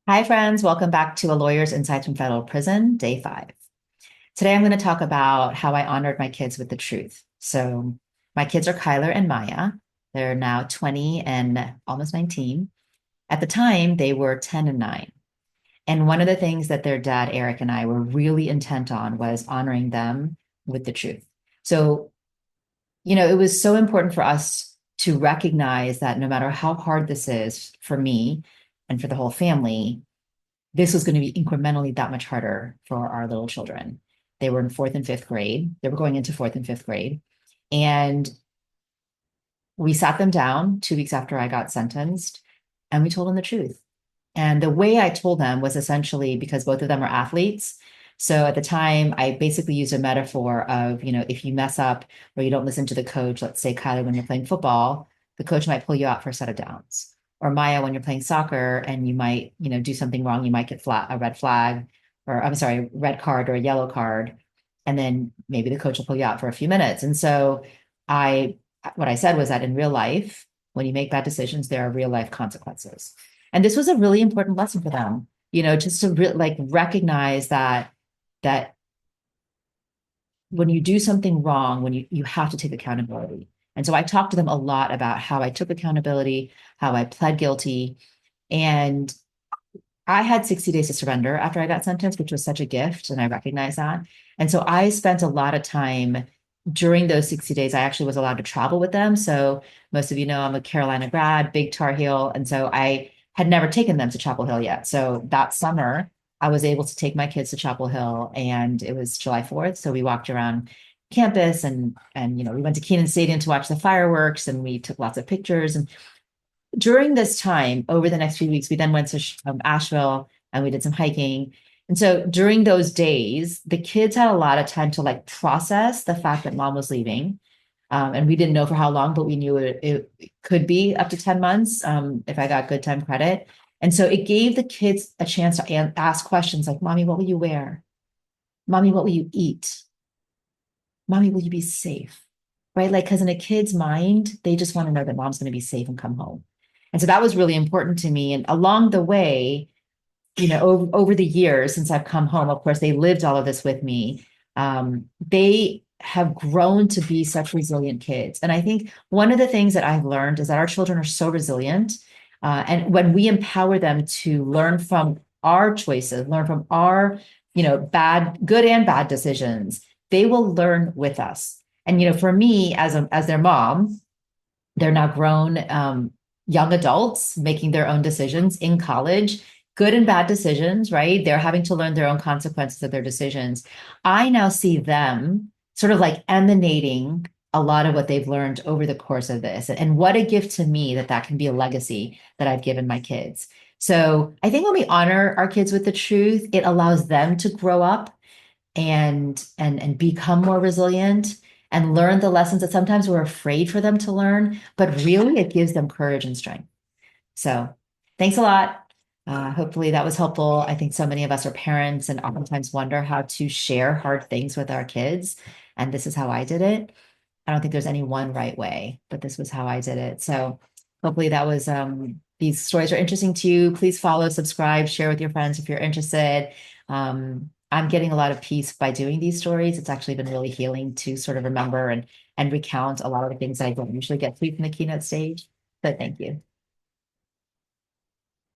Hi, friends. Welcome back to A Lawyer's Insights from Federal Prison, Day 5. Today, I'm going to talk about how I honored my kids with the truth. So, my kids are Kyler and Maya. They're now 20 and almost 19. At the time, they were 10 and 9. And one of the things that their dad, Eric, and I were really intent on was honoring them with the truth. So, it was so important for us to recognize that no matter how hard this is for me and for the whole family, this was going to be incrementally that much harder for our little children. They were in fourth and fifth grade. They were going into fourth and fifth grade. And we sat them down 2 weeks after I got sentenced and we told them the truth. And the way I told them was essentially because both of them are athletes. So at the time, I basically used a metaphor of, if you mess up or you don't listen to the coach, let's say, Kylie, when you're playing football, the coach might pull you out for a set of downs. Or Maya, when you're playing soccer and you might, do something wrong, you might get a red flag, or I'm sorry, red card or a yellow card. And then maybe the coach will pull you out for a few minutes. And so I, what I said was that in real life, when you make bad decisions, there are real life consequences. And this was a really important lesson for them, just to recognize that when you do something wrong, when you have to take accountability. And so I talked to them a lot about how I took accountability, how I pled guilty. And I had 60 days to surrender after I got sentenced, which was such a gift. And I recognize that. And so I spent a lot of time during those 60 days. I actually was allowed to travel with them. So most of you know, I'm a Carolina grad, big Tar Heel. And so I had never taken them to Chapel Hill yet. So that summer, I was able to take my kids to Chapel Hill and it was July 4th. So we walked around campus and we went to Kenan Stadium to watch the fireworks and we took lots of pictures. And during this time, over the next few weeks, we then went to Asheville and we did some hiking. And so during those days, the kids had a lot of time to process the fact that mom was leaving. And we didn't know for how long, but we knew it could be up to 10 months if I got good time credit. And so it gave the kids a chance to ask questions like, Mommy, what will you wear? Mommy, what will you eat? Mommy, will you be safe? Right? Like, because in a kid's mind, they just want to know that mom's going to be safe and come home. And so that was really important to me. And along the way, over the years since I've come home, of course, they lived all of this with me. They have grown to be such resilient kids. And I think one of the things that I've learned is that our children are so resilient. And when we empower them to learn from our choices, learn from our, good and bad decisions, they will learn with us. And, for me as their mom, they're now grown young adults making their own decisions in college, good and bad decisions, right? They're having to learn their own consequences of their decisions. I now see them sort of like emanating a lot of what they've learned over the course of this. And what a gift to me that can be a legacy that I've given my kids. So I think when we honor our kids with the truth, it allows them to grow up and become more resilient and learn the lessons that sometimes we're afraid for them to learn, but really it gives them courage and strength. So thanks a lot. Hopefully that was helpful. I think so many of us are parents and oftentimes wonder how to share hard things with our kids. And this is how I did it. I don't think there's any one right way, but this was how I did it. So hopefully that was these stories are interesting to you. Please follow, subscribe, share with your friends if you're interested. I'm getting a lot of peace by doing these stories. It's actually been really healing to sort of remember and recount a lot of the things that I don't usually get to from the keynote stage. But thank you.